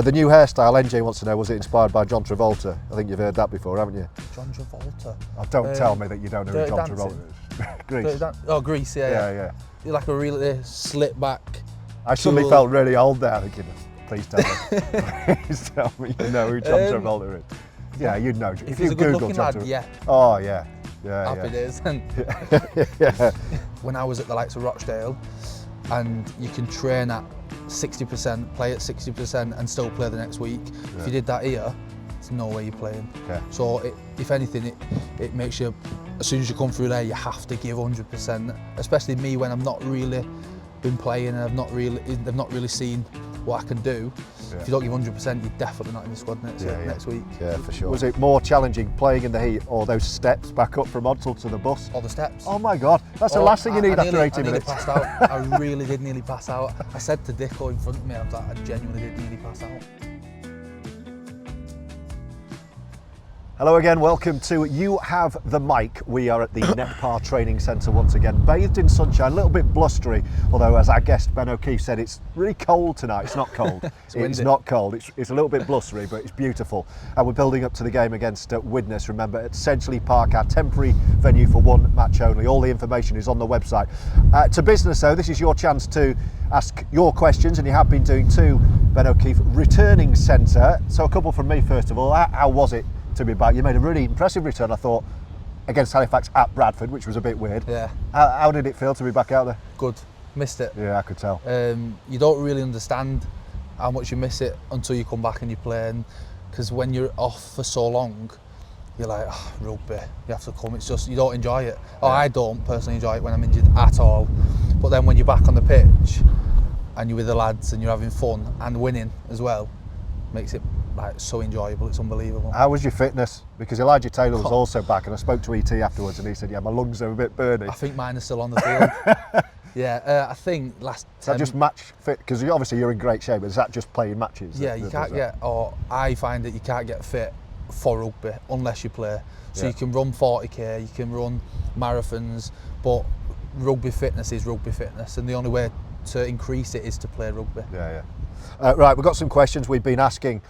The new hairstyle, NJ wants to know, was it inspired by John Travolta? I think you've heard that before, haven't you? John Travolta? Oh, don't tell me that you don't know who John Travolta is. Grease. Grease, yeah. Like a really slick back. I suddenly felt really old there, thinking, please tell me. Please tell me you know who John Travolta is. Yeah, you'd know. If you Google John Travolta. Yeah. Oh, yeah. Happy days. Yeah. When I was at the likes of Rochdale, and you can train at 60%, play at 60% and still play the next week. Yeah. If you did that here, there's no way you're playing. Yeah. So if anything, it makes you, as soon as you come through there, you have to give 100%. Especially me, when I've not really been playing and I've not really seen what I can do. Yeah. If you don't give 100%, you're definitely not in the squad next week. Yeah, for sure. Was it more challenging playing in the heat, or those steps back up from Odsal to the bus? Or the steps. Oh my God, that's the last thing you need after 80 minutes. I nearly passed out. I really did nearly pass out. I said to Dicko in front of me, I was like, I genuinely did nearly pass out. Hello again, welcome to You Have the Mic. We are at the Netpar Training Centre once again, bathed in sunshine, a little bit blustery, although as our guest Ben O'Keefe said, it's really cold tonight. It's not cold. It's not cold. It's a little bit blustery, but it's beautiful. And we're building up to the game against Widnes, remember, at Sedgley Park, our temporary venue for one match only. All the information is on the website. To business though, this is your chance to ask your questions, and you have been doing too, Ben O'Keefe. Returning centre, so a couple from me first of all. How was it to be back? You made a really impressive return, I thought, against Halifax at Bradford, which was a bit weird. Yeah. How did it feel to be back out there? Good. Missed it. Yeah, I could tell. You don't really understand how much you miss it until you come back and you play, because when you're off for so long, you're like, oh, rugby, you have to come. It's just, you don't enjoy it. Yeah. I don't personally enjoy it when I'm injured at all. But then when you're back on the pitch and you're with the lads and you're having fun and winning as well, makes it like so enjoyable. It's unbelievable. How was your fitness? Because Elijah Taylor was also back, and I spoke to ET afterwards, and he said, "Yeah, my lungs are a bit burning." I think mine is still on the field. Yeah, I think last. Is that just match fit? Because obviously you're in great shape. But is that just playing matches? Yeah, you can't get, or I find that you can't get fit for rugby unless you play. So you can run 40k, you can run marathons, but rugby fitness is rugby fitness, and the only way to increase it is to play rugby. Yeah. Right, we've got some questions we've been asking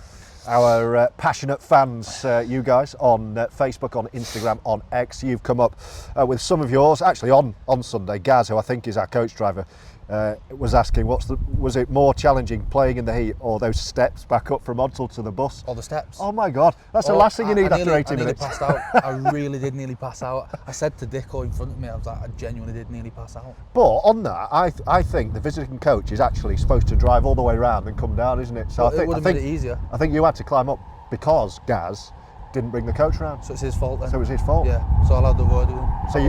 our passionate fans, you guys, on Facebook, on Instagram, on X. You've come up with some of yours. Actually, on Sunday, Gaz, who I think is our coach driver, was asking, was it more challenging playing in the heat, or those steps back up from Odsal to the bus? Or the steps. Oh my God, that's the last thing you need after 80 minutes. I nearly passed out. I really did nearly pass out. I said to Dicko in front of me, I was like, I genuinely did nearly pass out. But on that, I think the visiting coach is actually supposed to drive all the way around and come down, isn't it? So it would have made it easier. I think you had to climb up because Gaz didn't bring the coach round. So it's his fault then? So it was his fault? Yeah, so I'll have the word with him. So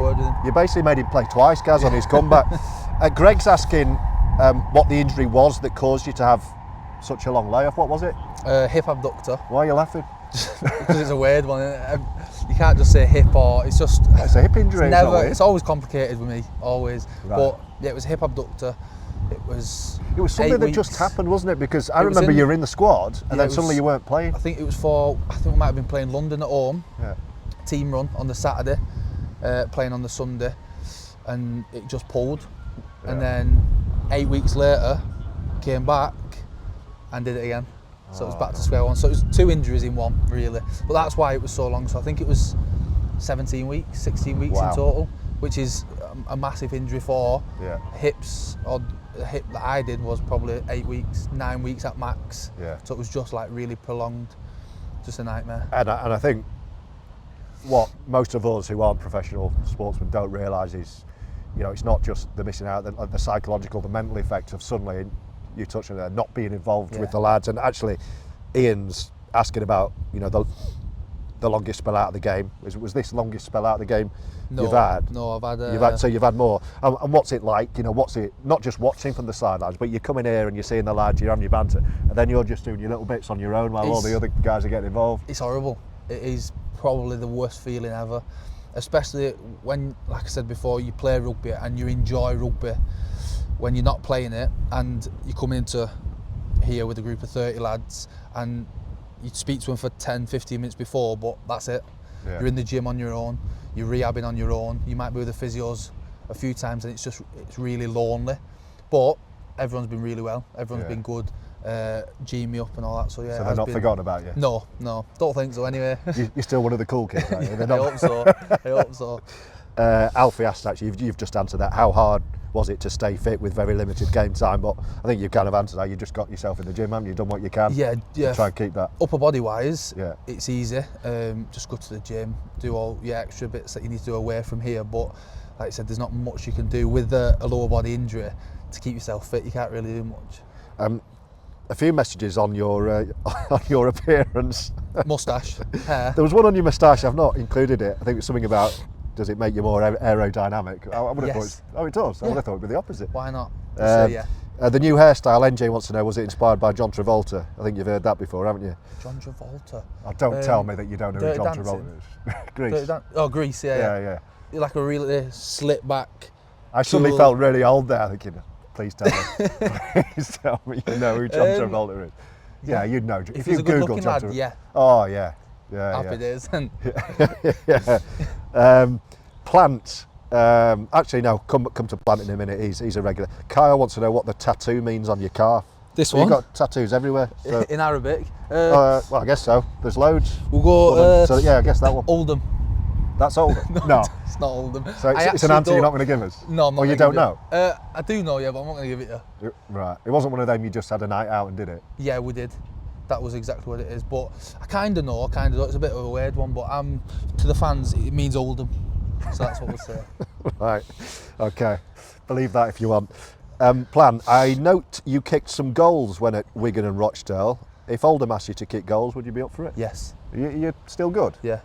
you basically made him play twice, Gaz, on his comeback. Greg's asking what the injury was that caused you to have such a long layoff. What was it? Hip abductor. Why are you laughing? Because it's a weird one. You can't just say hip, or it's just... It's a hip injury. It's always complicated with me, always. Right. But yeah, it was a hip abductor. It was something that just happened, wasn't it? Because I remember you were in the squad and then suddenly you weren't playing. I think we might have been playing London at home. Yeah. Team run on the Saturday, playing on the Sunday, and it just pulled. Yeah. And then 8 weeks later, came back and did it again. So it was back to square one. So it was 2 injuries in one, really. But that's why it was so long. So I think it was 16 weeks in total, which is a massive injury for hips. Or the hip that I did was probably 8 weeks, 9 weeks at max. Yeah. So it was just like really prolonged, just a nightmare. And I think what most of us who aren't professional sportsmen don't realise is, it's not just the missing out, the psychological, the mental effect of suddenly, you touched on there, not being involved with the lads. And actually, Ian's asking about, the longest spell out of the game. Was this longest spell out of the game you've had? No, I've had... So you've had more. And what's it like, what's it, not just watching from the sidelines, but you're coming here and you're seeing the lads, you're having your banter, and then you're just doing your little bits on your own while all the other guys are getting involved. It's horrible. It is probably the worst feeling ever. Especially when, like I said before, you play rugby and you enjoy rugby. When you're not playing it and you come into here with a group of 30 lads and you speak to them for 10, 15 minutes before, but that's it. Yeah. You're in the gym on your own, you're rehabbing on your own, you might be with the physios a few times and it's really lonely. But everyone's been really well, everyone's been good. G me up and all that. So yeah. So they're not forgotten about you? No, don't think so anyway. You're still one of the cool kids, aren't you? I hope so. I hope so. Alfie asked, actually, you've just answered that. How hard was it to stay fit with very limited game time? But I think you've kind of answered that. You just got yourself in the gym, haven't you? Done what you can. Yeah. To try and keep that. Upper body wise, yeah, it's easy. Just go to the gym, do all your extra bits that you need to do away from here. But like I said, there's not much you can do with a lower body injury to keep yourself fit. You can't really do much. A few messages on your on your appearance. Moustache, hair. There was one on your moustache. I've not included it. I think it was something about, does it make you more aerodynamic? I would have Yes. thought. It does. I would have thought it'd be the opposite. Why not? The new hairstyle, NJ wants to know, was it inspired by John Travolta? I think you've heard that before, haven't you? John Travolta. Oh, don't tell me that you don't know who Dirty John Dancing. Grease. Grease, Yeah. Like a really slick back. I suddenly cool. felt really old there, thinking, please tell me. Please tell me you know who John Travolta is. Yeah, you'd know. If you he's a good Google looking John lad, Travolta. yeah. Oh, yeah. Happy days. Yeah. Plant. Actually, no, come to Plant in a minute. He's a regular. Kyle wants to know what the tattoo means on your calf. This So one? You've got tattoos everywhere. So, In Arabic. well, I guess so. There's loads. We'll go. So yeah, I guess that one. Oldham. That's Oldham. No. It's not Oldham. So it's an answer you're not going to give us? No, I'm not. Or you gonna don't give know? it. I do know, yeah, but I'm not going to give it you. Right. It wasn't one of them you just had a night out and did it? Yeah, we did. That was exactly what it is. But I kind of know, It's a bit of a weird one, but to the fans, it means Oldham. So that's what we'll say. Right. Okay. Believe that if you want. Plan. I note you kicked some goals when at Wigan and Rochdale. If Oldham asked you to kick goals, would you be up for it? Yes. You're still good? Yeah.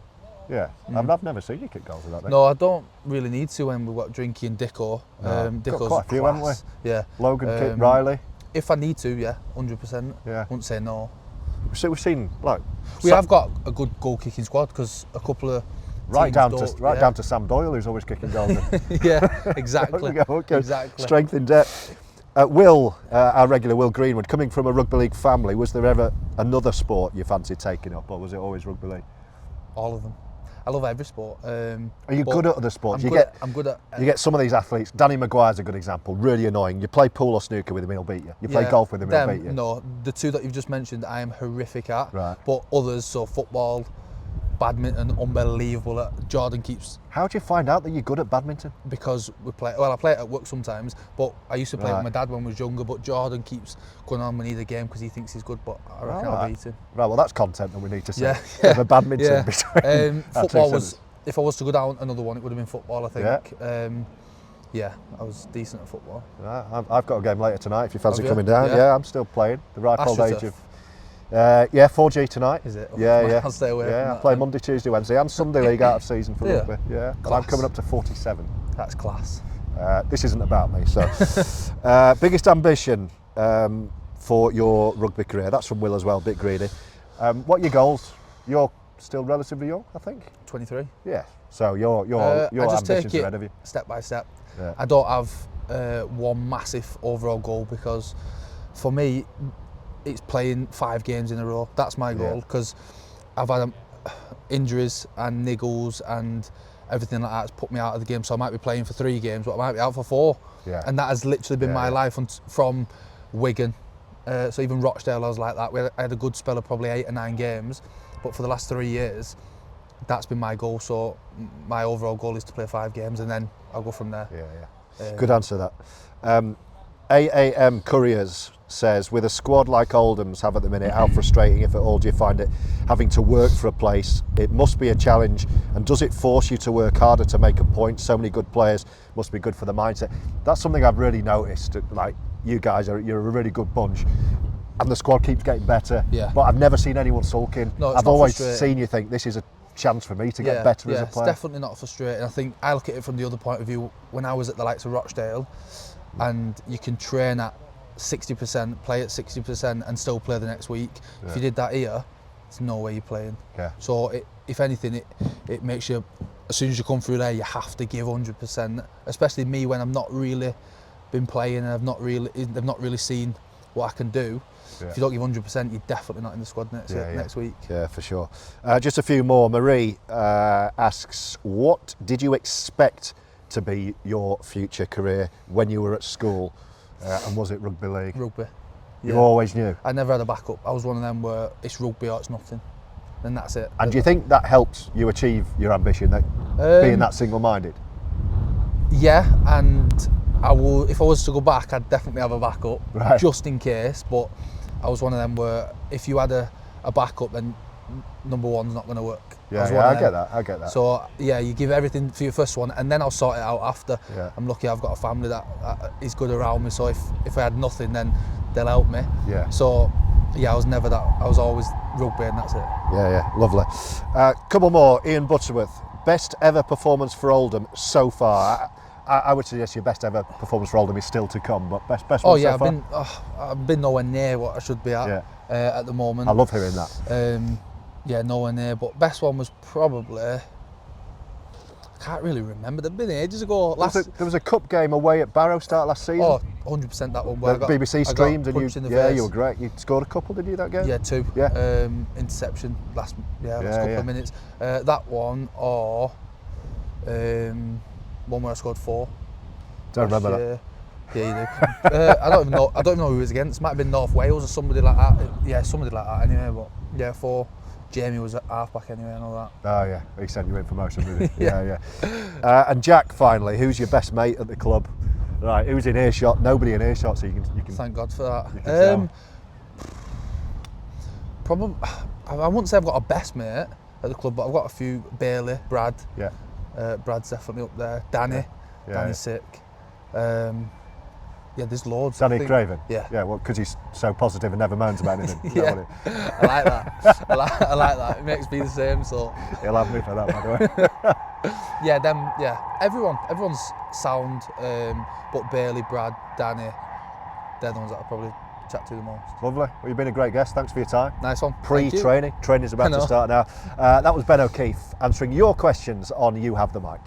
Yeah. I've never seen you kick goals without that. No, I don't really need to when we've got Drinky and Dicko. Got Dicko's quite a few, haven't we? Yeah. Logan kicked Riley. If I need to, yeah, 100%. Yeah. Wouldn't say no. So we've seen like We have got a good goal kicking squad because a couple of right teams down to Sam Doyle, who's always kicking goals. Yeah, exactly. Okay. Exactly. Strength in depth. Will, our regular Will Greenwood, coming from a rugby league family, was there ever another sport you fancied taking up, or was it always rugby league? All of them. I love every sport. Are you good at other sports? I'm good at. You get some of these athletes. Danny Maguire's a good example. Really annoying. You play pool or snooker with him, he'll beat you. You play golf with him, he'll beat you. No, the two that you've just mentioned, I am horrific at. Right. But others, so football, badminton, unbelievable at. Jordan keeps. How do you find out that you're good at badminton? Because we play. Well, I play it at work sometimes, but I used to play Right. with my dad when I was younger. But Jordan keeps going on. We need a game because he thinks he's good, but I reckon I'll beat him. Right. Well, that's content that we need to see. Yeah. The badminton Yeah. between. our two Football centres. was. If I was to go down another one, it would have been football, I think. Yeah, I was decent at football. I've got a game later tonight if you fancy Have you? coming down. Yeah. Yeah, I'm still playing. The ripe old age AstroTurf. of. Yeah, 4G tonight. Is it? Yeah. I'll stay away from Yeah, I that play then. Monday, Tuesday, Wednesday, and Sunday league out of season for Yeah. rugby. Yeah, and I'm Class. coming up to 47. That's class. This isn't about me. So, biggest ambition for your rugby career? That's from Will as well. Bit greedy. What are your goals? You're still relatively young, I think. 23. Yeah. So your I just ambitions take are ahead of it you. step by step. Yeah. I don't have one massive overall goal because for me, it's playing 5 games in a row. That's my goal because I've had injuries and niggles and everything like that's put me out of the game. So I might be playing for 3 games, but I might be out for 4. Yeah. And that has literally been my life from Wigan. So even Rochdale, I was like that. I had a good spell of probably 8 or 9 games, but for the last 3 years, that's been my goal. So my overall goal is to play 5 games, and then I'll go from there. Yeah. Good answer that. AAM Couriers says, with a squad like Oldham's have at the minute, how frustrating, if at all, do you find it having to work for a place? It must be a challenge, and does it force you to work harder to make a point? So many good players, must be good for the mindset. That's something I've really noticed. Like, you guys you're a really good bunch, and the squad keeps getting better. Yeah. But I've never seen anyone sulking. No, it's I've not always frustrating. seen you think this is a chance for me to get better as a player. It's definitely not frustrating. I think I look at it from the other point of view. When I was at the likes of Rochdale, and you can train at 60%, play at 60%, and still play the next week. Yeah. If you did that here, there's no way you're playing. Yeah. So if anything, it makes you, as soon as you come through there, you have to give 100%. Especially me when I've not really been playing and I've not really seen what I can do. Yeah. If you don't give 100%, you're definitely not in the squad next week. Yeah, for sure. Just a few more. Marie asks, what did you expect to be your future career when you were at school? And was it rugby league? Rugby. You always knew. I never had a backup. I was one of them where it's rugby or it's nothing, and that's it. And do you think that helps you achieve your ambition, being that single-minded? Yeah, and if I was to go back, I'd definitely have a backup, Right. just in case. But I was one of them where if you had a backup, then number one's not going to work. Yeah, I get that. So yeah, you give everything for your first one, and then I'll sort it out after. Yeah. I'm lucky I've got a family that is good around me. So if I had nothing, then they'll help me. Yeah. So yeah, I was never that. I was always rugby, and that's it. Yeah, lovely. Couple more. Ian Butterworth, best ever performance for Oldham so far. I would suggest your best ever performance for Oldham is still to come, but best one so far? I've been nowhere near what I should be at at the moment. I love hearing that. Yeah, nowhere near, but best one was probably, I can't really remember, they've been ages ago. There was a cup game away at Barrow start last season. Oh, 100% that one. Where BBC streamed and you were face. great. You scored a couple, did you, that game? Yeah, 2. Yeah. Interception last couple of minutes. That one, or one where I scored 4. Don't remember that. Yeah, you do. I don't even know who it was against. Might have been North Wales or somebody like that. Yeah, somebody like that anyway. But yeah, 4. Jamie was at halfback anyway and all that. Oh yeah, he sent you in for most of it. Yeah. And Jack, finally, who's your best mate at the club? Right, who's in earshot? Nobody in earshot, so you can. Thank God for that. Probably, I wouldn't say I've got a best mate at the club, but I've got a few. Bailey, Brad. Yeah. Brad's definitely up there. Danny. Yeah. Danny's sick. Yeah, there's loads. Danny Craven? Yeah. Yeah, well, because he's so positive and never moans about anything. Yeah, I like that. I like that. It makes me the same, so. He'll have me for that, by the way. Yeah, everyone's sound, but Bailey, Brad, Danny, they're the ones that I probably chat to the most. Lovely. Well, you've been a great guest. Thanks for your time. Nice one. Pre-training. Training's about to start now. That was Ben O'Keefe answering your questions on You Have the Mic.